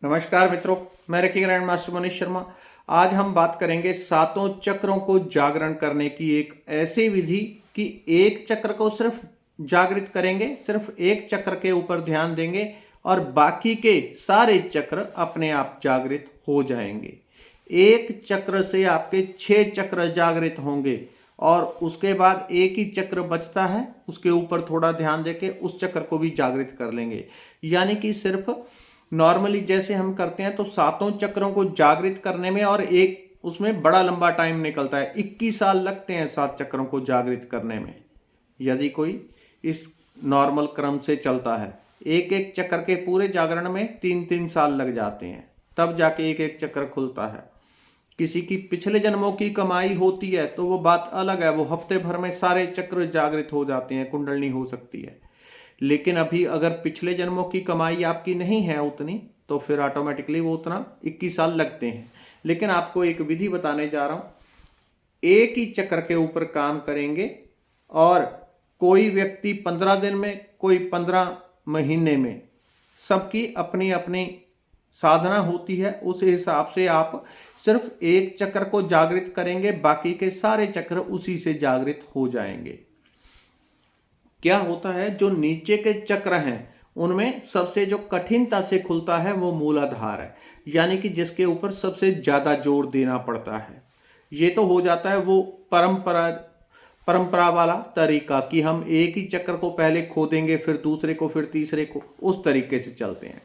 नमस्कार मित्रों, मैं rocky grand master Manish Sharma. आज हम बात करेंगे सातों चक्रों को जागरण करने की एक ऐसी विधि कि एक चक्र को सिर्फ जागृत करेंगे, सिर्फ एक चक्र के ऊपर ध्यान देंगे और बाकी के सारे चक्र अपने आप जागृत हो जाएंगे। एक चक्र से आपके 6 चक्र जागृत होंगे और उसके बाद एक ही चक्र बचता है, उसके ऊपर थोड़ा ध्यान देके उस चक्र को भी जागृत कर लेंगे। यानी कि सिर्फ नॉर्मली जैसे हम करते हैं तो सातों चक्रों को जागृत करने में और एक उसमें बड़ा लंबा टाइम निकलता है। 21 साल लगते हैं 7 चक्रों को जागृत करने में, यदि कोई इस नॉर्मल क्रम से चलता है। एक एक चक्र के पूरे जागरण में 3-3 साल लग जाते हैं, तब जाके एक एक चक्र खुलता है। किसी की पिछले जन्मों की कमाई होती है तो वो बात अलग है, वो हफ्ते भर में सारे चक्र जागृत हो जाते हैं, कुंडलनी हो सकती है। लेकिन अभी अगर पिछले जन्मों की कमाई आपकी नहीं है उतनी, तो फिर ऑटोमेटिकली वो उतना 21 साल लगते हैं। लेकिन आपको एक विधि बताने जा रहा हूं, एक ही चक्र के ऊपर काम करेंगे और कोई व्यक्ति 15 दिन में, कोई 15 महीने में, सबकी अपनी अपनी साधना होती है। उस हिसाब से आप सिर्फ एक चक्र को जागृत करेंगे, बाकी के सारे चक्र उसी से जागृत हो जाएंगे। क्या होता है, जो नीचे के चक्र हैं उनमें सबसे जो कठिनता से खुलता है वो मूलाधार है, यानी कि जिसके ऊपर सबसे ज्यादा जोर देना पड़ता है। ये तो हो जाता है वो परंपरा वाला तरीका कि हम एक ही चक्र को पहले खोदेंगे, फिर दूसरे को, फिर तीसरे को, उस तरीके से चलते हैं।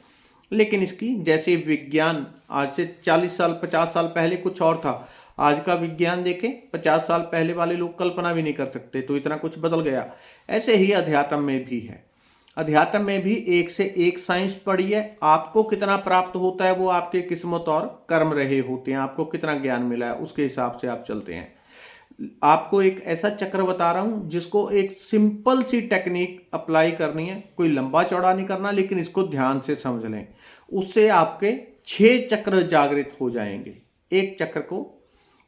लेकिन इसकी जैसे विज्ञान आज से 40 साल 50 साल पहले कुछ और था, आज का विज्ञान देखें 50 साल पहले वाले लोग कल्पना भी नहीं कर सकते, तो इतना कुछ बदल गया। ऐसे ही अध्यात्म में भी है। अध्यात्म में भी एक से एक साइंस पड़ी है। आपको कितना प्राप्त होता है वो आपके किस्मत और कर्म रहे होते हैं। आपको कितना ज्ञान मिला है उसके हिसाब से आप चलते हैं। आपको एक ऐसा चक्र बता रहा हूं जिसको एक सिंपल सी टेक्निक अप्लाई करनी है, कोई लंबा चौड़ा नहीं करना, लेकिन इसको ध्यान से समझ लें। उससे आपके 6 चक्र जागृत हो जाएंगे। एक चक्र को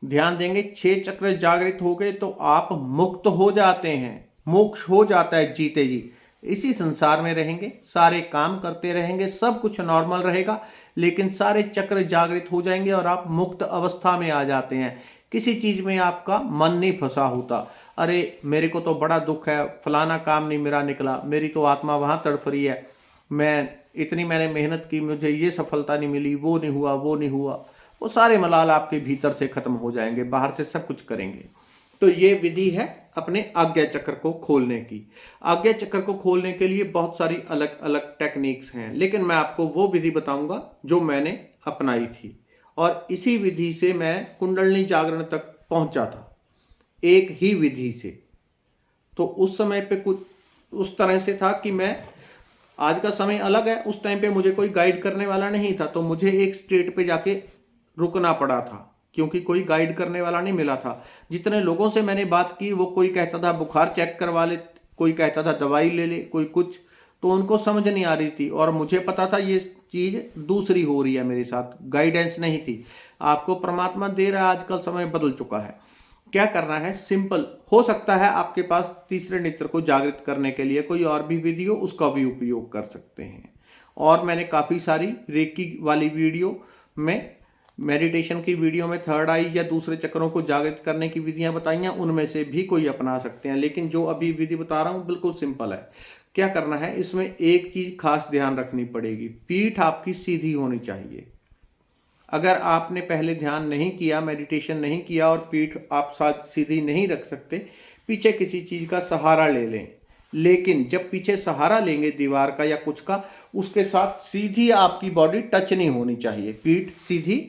ध्यान देंगे, 6 चक्र जागृत हो गए तो आप मुक्त हो जाते हैं, मोक्ष हो जाता है जीते जी। इसी संसार में रहेंगे, सारे काम करते रहेंगे, सब कुछ नॉर्मल रहेगा, लेकिन सारे चक्र जागृत हो जाएंगे और आप मुक्त अवस्था में आ जाते हैं। किसी चीज में आपका मन नहीं फंसा होता, अरे मेरे को तो बड़ा दुख है, फलाना काम नहीं मेरा निकला, मेरी तो आत्मा वहां तड़फ रही है, मैंने मेहनत की, मुझे ये सफलता नहीं मिली, वो नहीं हुआ, वो नहीं हुआ। वो सारे मलाल आपके भीतर से खत्म हो जाएंगे, बाहर से सब कुछ करेंगे। तो ये विधि है अपने आज्ञा चक्र को खोलने की। आज्ञा चक्र को खोलने के लिए बहुत सारी अलग अलग टेक्निक्स हैं, लेकिन मैं आपको वो विधि बताऊंगा जो मैंने अपनाई थी, और इसी विधि से मैं कुंडलनी जागरण तक पहुंचा था, एक ही विधि से। तो उस समय पे कुछ उस तरह से था कि मैं, आज का समय अलग है, उस टाइम पे मुझे कोई गाइड करने वाला नहीं था, तो मुझे एक स्टेट पे जाके रुकना पड़ा था, क्योंकि कोई गाइड करने वाला नहीं मिला था। जितने लोगों से मैंने बात की, वो कोई कहता था बुखार चेक करवा ले, कोई कहता था दवाई ले ले, कोई कुछ, तो उनको समझ नहीं आ रही थी। और मुझे पता था ये चीज दूसरी हो रही है मेरे साथ, गाइडेंस नहीं थी। आपको परमात्मा दे रहा है, आजकल समय बदल चुका है। क्या करना है, सिंपल। हो सकता है आपके पास तीसरे नेत्र को जागृत करने के लिए कोई और भी विधि हो, उसका भी उपयोग कर सकते हैं। और मैंने काफ़ी सारी रेकी वाली वीडियो में, मेडिटेशन की वीडियो में थर्ड आई या दूसरे चक्रों को जागृत करने की विधियां बताई हैं, उनमें से भी कोई अपना सकते हैं। लेकिन जो अभी विधि बता रहा हूं बिल्कुल सिंपल है। क्या करना है, इसमें एक चीज खास ध्यान रखनी पड़ेगी, पीठ आपकी सीधी होनी चाहिए। अगर आपने पहले ध्यान नहीं किया, मेडिटेशन नहीं किया और पीठ आप साथ सीधी नहीं रख सकते, पीछे किसी चीज का सहारा ले लें। लेकिन जब पीछे सहारा लेंगे दीवार का या कुछ का, उसके साथ सीधी आपकी बॉडी टच नहीं होनी चाहिए, पीठ सीधी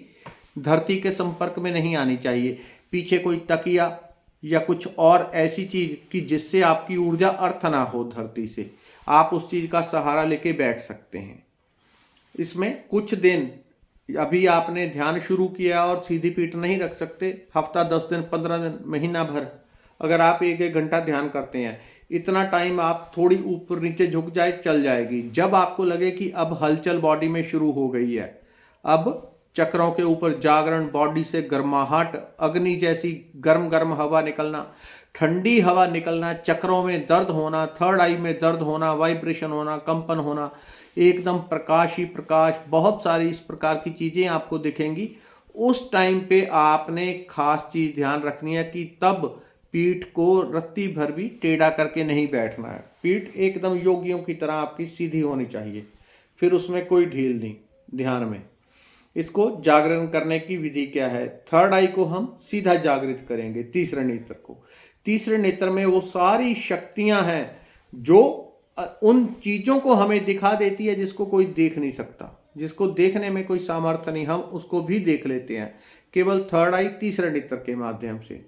धरती के संपर्क में नहीं आनी चाहिए। पीछे कोई तकिया या कुछ और ऐसी चीज कि जिससे आपकी ऊर्जा अर्थ ना हो धरती से, आप उस चीज का सहारा लेके बैठ सकते हैं। इसमें कुछ दिन, अभी आपने ध्यान शुरू किया और सीधी पीठ नहीं रख सकते, हफ्ता 10 दिन 15 दिन महीना भर अगर आप 1-1 घंटा ध्यान करते हैं, इतना टाइम आप थोड़ी ऊपर नीचे झुक जाए चल जाएगी। जब आपको लगे कि अब हलचल बॉडी में शुरू हो गई है, अब चक्रों के ऊपर जागरण, बॉडी से गर्माहट, अग्नि जैसी गर्म गर्म हवा निकलना, ठंडी हवा निकलना, चक्रों में दर्द होना, थर्ड आई में दर्द होना, वाइब्रेशन होना, कंपन होना, एकदम प्रकाश ही प्रकाश, बहुत सारी इस प्रकार की चीज़ें आपको दिखेंगी। उस टाइम पे आपने खास चीज़ ध्यान रखनी है कि तब पीठ को रत्ती भर भी टेढ़ा करके नहीं बैठना है। पीठ एकदम योगियों की तरह आपकी सीधी होनी चाहिए, फिर उसमें कोई ढील नहीं। ध्यान में इसको जागरण करने की विधि क्या है? थर्ड आई को हम सीधा जागृत करेंगे, तीसरे नेत्र को। तीसरे नेत्र में वो सारी शक्तियां हैं जो उन चीजों को हमें दिखा देती है जिसको कोई देख नहीं सकता, जिसको देखने में कोई सामर्थ्य नहीं, हम उसको भी देख लेते हैं केवल थर्ड आई तीसरे नेत्र के माध्यम से।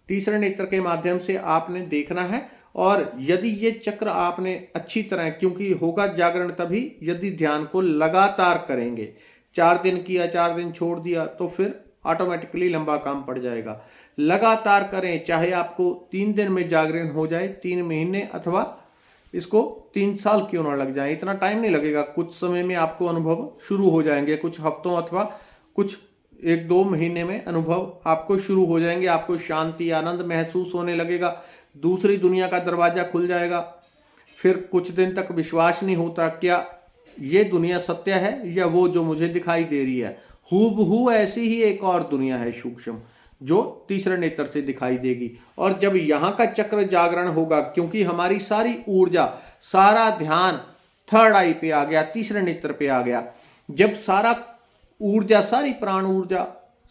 तीसरे नेत्र के माध्यम से आपने देखना है। और यदि ये चक्र आपने अच्छी तरह, क्योंकि होगा जागरण तभी यदि ध्यान को लगातार करेंगे। 4 दिन किया, 4 दिन छोड़ दिया तो फिर ऑटोमेटिकली लंबा काम पड़ जाएगा। लगातार करें, चाहे आपको 3 दिन में जागरण हो जाए, 3 महीने अथवा इसको 3 साल क्यों ना लग जाए, इतना टाइम नहीं लगेगा। कुछ समय में आपको अनुभव शुरू हो जाएंगे, कुछ हफ्तों अथवा कुछ 1-2 महीने में अनुभव आपको शुरू हो जाएंगे। आपको शांति, आनंद महसूस होने लगेगा, दूसरी दुनिया का दरवाजा खुल जाएगा। फिर कुछ दिन तक विश्वास नहीं होता, क्या ये दुनिया सत्य है या वो जो मुझे दिखाई दे रही है। हूबहू ऐसी ही एक और दुनिया है सूक्ष्म, जो तीसरे नेत्र से दिखाई देगी। और जब यहाँ का चक्र जागरण होगा, क्योंकि हमारी सारी ऊर्जा, सारा ध्यान थर्ड आई पे आ गया, तीसरे नेत्र पे आ गया। जब सारा ऊर्जा, सारी प्राण ऊर्जा,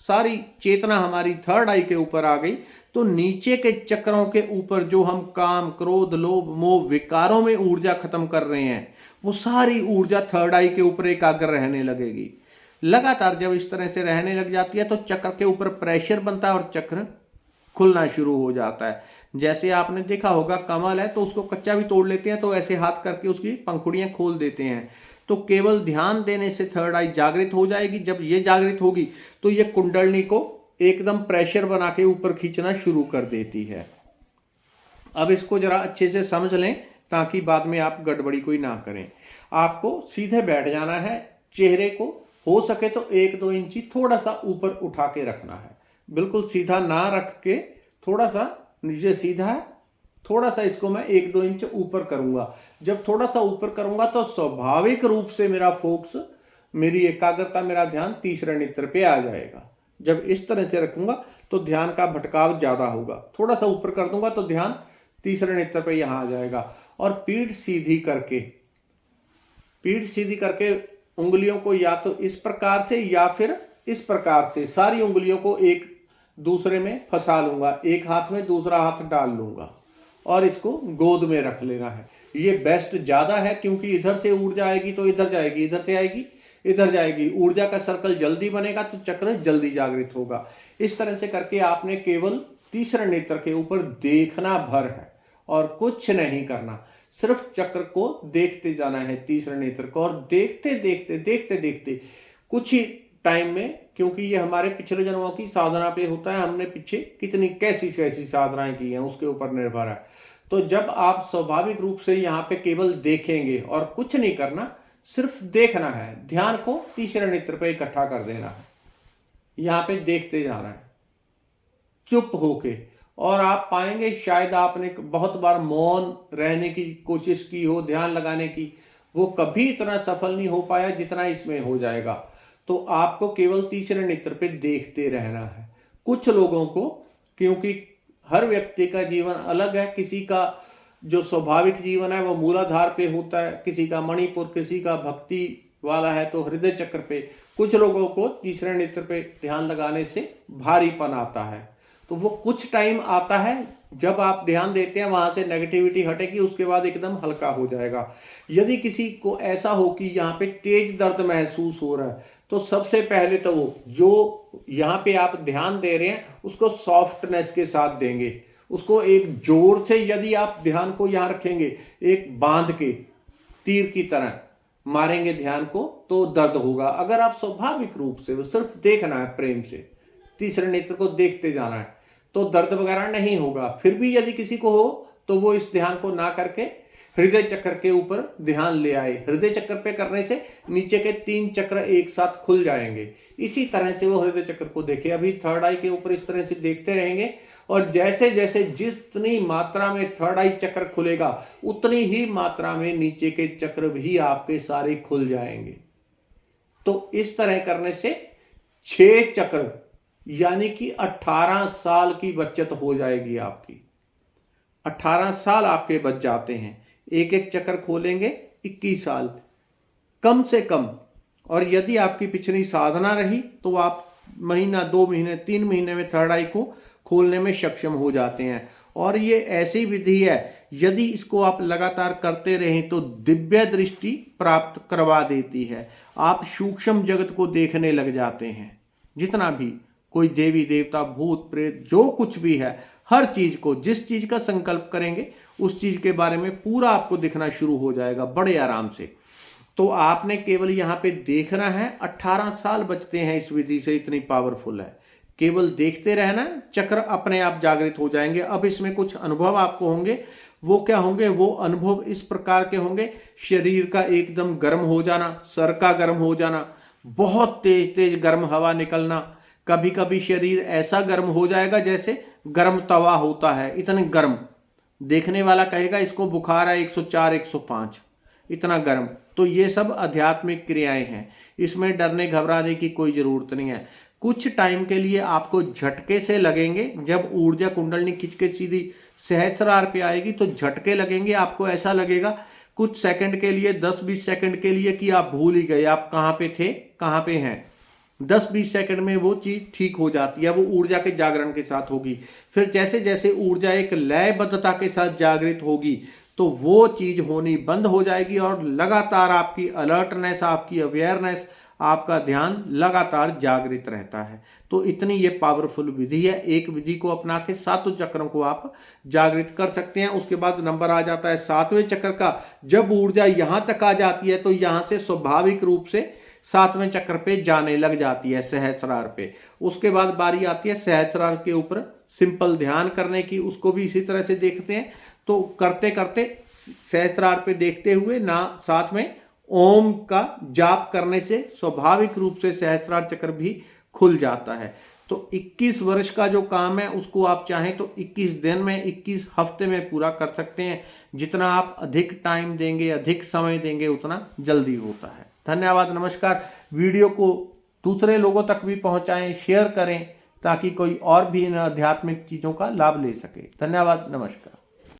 सारी चेतना हमारी थर्ड आई के ऊपर आ गई, तो नीचे के चक्रों के ऊपर जो हम काम, क्रोध, लोभ, मोह, विकारों में ऊर्जा खत्म कर रहे हैं, वो सारी ऊर्जा थर्ड आई के ऊपर एकाग्र रहने लगेगी। लगातार जब इस तरह से रहने लग जाती है तो चक्र के ऊपर प्रेशर बनता है और चक्र खुलना शुरू हो जाता है। जैसे आपने देखा होगा, कमल है तो उसको कच्चा भी तोड़ लेते हैं, तो ऐसे हाथ करके उसकी पंखुड़ियां खोल देते हैं। तो केवल ध्यान देने से थर्ड आई जागृत हो जाएगी। जब ये जागृत होगी तो ये कुंडलनी को एकदम प्रेशर बना के ऊपर खींचना शुरू कर देती है। अब इसको जरा अच्छे से समझ लें ताकि बाद में आप गड़बड़ी कोई ना करें। आपको सीधे बैठ जाना है, चेहरे को हो सके तो 1-2 इंची थोड़ा सा ऊपर उठा के रखना है। बिल्कुल सीधा ना रख के थोड़ा सा नीचे सीधा है, थोड़ा सा इसको मैं 1-2 इंच ऊपर करूंगा। जब थोड़ा सा ऊपर करूंगा तो स्वाभाविक रूप से मेरा फोकस, मेरी एकाग्रता, मेरा ध्यान तीसरे नेत्र पे आ जाएगा। जब इस तरह से रखूंगा तो ध्यान का भटकाव ज्यादा होगा। थोड़ा सा ऊपर कर दूंगा तो ध्यान तीसरे नेत्र पे यहां आ जाएगा। और पीठ सीधी करके उंगलियों को या तो इस प्रकार से या फिर इस प्रकार से सारी उंगलियों को एक दूसरे में फंसा लूंगा। एक हाथ में दूसरा हाथ डाल लूंगा और इसको गोद में रख लेना है। ये बेस्ट ज्यादा है, क्योंकि इधर से ऊर्जा आएगी तो इधर जाएगी, इधर से आएगी इधर जाएगी, ऊर्जा का सर्कल जल्दी बनेगा तो चक्र जल्दी जागृत होगा। इस तरह से करके आपने केवल तीसरे नेत्र के ऊपर देखना भर है और कुछ नहीं करना। सिर्फ चक्र को देखते जाना है, तीसरे नेत्र को। और देखते देखते कुछ ही टाइम में, क्योंकि ये हमारे पिछले जन्मों की साधना पे होता है, हमने पीछे कितनी कैसी साधनाएं की हैं उसके ऊपर निर्भर है। तो जब आप स्वाभाविक रूप से यहाँ पे केवल देखेंगे और कुछ नहीं करना, सिर्फ देखना है, ध्यान को तीसरे नेत्र पे इकट्ठा कर देना है, यहाँ पे देखते जाना है चुप होके। और आप पाएंगे, शायद आपने बहुत बार मौन रहने की कोशिश की हो, ध्यान लगाने की, वो कभी इतना सफल नहीं हो पाया जितना इसमें हो जाएगा। तो आपको केवल तीसरे नेत्र पे देखते रहना है। कुछ लोगों को, क्योंकि हर व्यक्ति का जीवन अलग है, किसी का जो स्वाभाविक जीवन है वो मूलाधार पे होता है, किसी का मणिपुर, किसी का भक्ति वाला है तो हृदय चक्र पे। कुछ लोगों को तीसरे नेत्र पे ध्यान लगाने से भारीपन आता है। तो वो कुछ टाइम आता है, जब आप ध्यान देते हैं वहां से नेगेटिविटी हटेगी, उसके बाद एकदम हल्का हो जाएगा। यदि किसी को ऐसा हो कि यहाँ पे तेज दर्द महसूस हो रहा है, तो सबसे पहले तो वो जो यहाँ पे आप ध्यान दे रहे हैं उसको सॉफ्टनेस के साथ देंगे। उसको एक जोर से, यदि आप ध्यान को यहाँ रखेंगे, एक बांध के तीर की तरह मारेंगे ध्यान को, तो दर्द होगा। अगर आप स्वाभाविक रूप से सिर्फ देखना है, प्रेम से तीसरे नेत्र को देखते जाना है, तो दर्द वगैरह नहीं होगा। फिर भी यदि किसी को हो तो वो इस ध्यान को ना करके हृदय चक्र के ऊपर ध्यान ले आए। हृदय चक्र पे करने से नीचे के 3 चक्र एक साथ खुल जाएंगे। इसी तरह से वो हृदय चक्र को देखे। अभी थर्ड आई के ऊपर इस तरह से देखते रहेंगे और जैसे जैसे जितनी मात्रा में थर्ड आई चक्र खुलेगा उतनी ही मात्रा में नीचे के चक्र भी आपके सारे खुल जाएंगे। तो इस तरह करने से 6 चक्र यानी कि 18 साल की बचत हो जाएगी आपकी। 18 साल आपके बच जाते हैं। एक एक चक्र खोलेंगे 21 साल कम से कम। और यदि आपकी पिछली साधना रही तो आप महीना, 2 महीने, 3 महीने में थर्ड आई को खोलने में सक्षम हो जाते हैं। और ये ऐसी विधि है, यदि इसको आप लगातार करते रहें तो दिव्य दृष्टि प्राप्त करवा देती है। आप सूक्ष्म जगत को देखने लग जाते हैं। जितना भी कोई देवी देवता, भूत प्रेत, जो कुछ भी है, हर चीज को, जिस चीज का संकल्प करेंगे उस चीज के बारे में पूरा आपको दिखना शुरू हो जाएगा बड़े आराम से। तो आपने केवल यहाँ पे देखना है। 18 साल बचते हैं इस विधि से, इतनी पावरफुल है। केवल देखते रहना, चक्र अपने आप जागृत हो जाएंगे। अब इसमें कुछ अनुभव आपको होंगे। वो क्या होंगे? वो अनुभव इस प्रकार के होंगे, शरीर का एकदम गर्म हो जाना, सर का गर्म हो जाना, बहुत तेज तेज गर्म हवा निकलना। कभी कभी शरीर ऐसा गर्म हो जाएगा जैसे गर्म तवा होता है, इतने गर्म। देखने वाला कहेगा इसको बुखार है 104, 105, इतना गर्म। तो ये सब आध्यात्मिक क्रियाएं हैं, इसमें डरने घबराने की कोई जरूरत नहीं है। कुछ टाइम के लिए आपको झटके से लगेंगे। जब ऊर्जा कुंडलनी खिंच के सीधी सहस्रार पे आएगी तो झटके लगेंगे। आपको ऐसा लगेगा कुछ सेकंड के लिए, 10-20 सेकंड के लिए, कि आप भूल ही गए आप कहाँ पे थे, कहाँ पे हैं। 10-20 सेकंड में वो चीज ठीक हो जाती है। वो ऊर्जा के जागरण के साथ होगी। फिर जैसे जैसे ऊर्जा एक लयबद्धता के साथ जागृत होगी तो वो चीज होनी बंद हो जाएगी और लगातार आपकी अलर्टनेस, आपकी अवेयरनेस, आपका ध्यान लगातार जागृत रहता है। तो इतनी ये पावरफुल विधि है। एक विधि को अपना के 7 चक्रों को आप जागृत कर सकते हैं। उसके बाद नंबर आ जाता है 7वें चक्र का। जब ऊर्जा यहां तक आ जाती है तो यहां से स्वाभाविक रूप से 7वें चक्र पे जाने लग जाती है, सहस्रार पे। उसके बाद बारी आती है सहस्रार के ऊपर सिंपल ध्यान करने की। उसको भी इसी तरह से देखते हैं। तो करते करते सहस्रार पे देखते हुए ना, साथ में ओम का जाप करने से स्वाभाविक रूप से सहस्रार चक्र भी खुल जाता है। तो 21 वर्ष का जो काम है उसको आप चाहें तो 21 दिन में, 21 हफ्ते में पूरा कर सकते हैं। जितना आप अधिक टाइम देंगे, अधिक समय देंगे, उतना जल्दी होता है। धन्यवाद, नमस्कार। वीडियो को दूसरे लोगों तक भी पहुंचाएं, शेयर करें ताकि कोई और भी इन आध्यात्मिक चीज़ों का लाभ ले सके। धन्यवाद, नमस्कार।